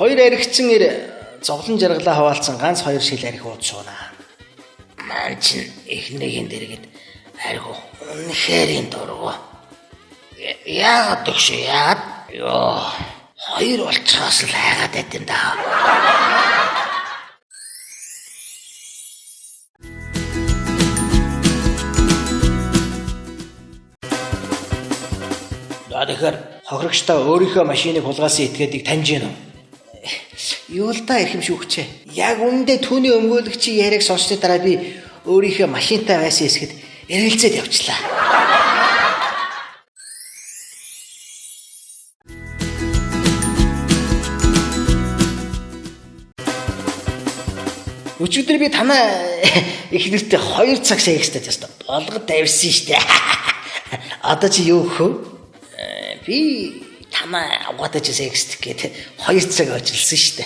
Хоёр аригчин зовлон жаргалаа хаваалцсан ганц хоёр шил арих ууд сууна. Маань чин эхнэрийн дэргэд архи үнэхээр дургу. Яагаад өгш яагаад? Йоо. Хоёр болчихоос л хайгаад байт юм даа. Тэгэхээр хохирогчтой өөрийнхөө машиныг хулгайсан этгээдийг таньж гэнэ үү? Юу л да эрхэм шүүгчээ. Яг үүндээ түүний өмгөөлөгчийн яриаг сонсны дараа би өөрийнхөө машинтай байсан хэсгэд эргэлзээд явчлаа. Өчигдөр би танаа их нэртэй 2 цаг секстэд ястаа болгод тавьсан штэ. Одоо чи юу хөө? Би танаа угаадаж секст гэдэг 2 цаг ажилласан штэ.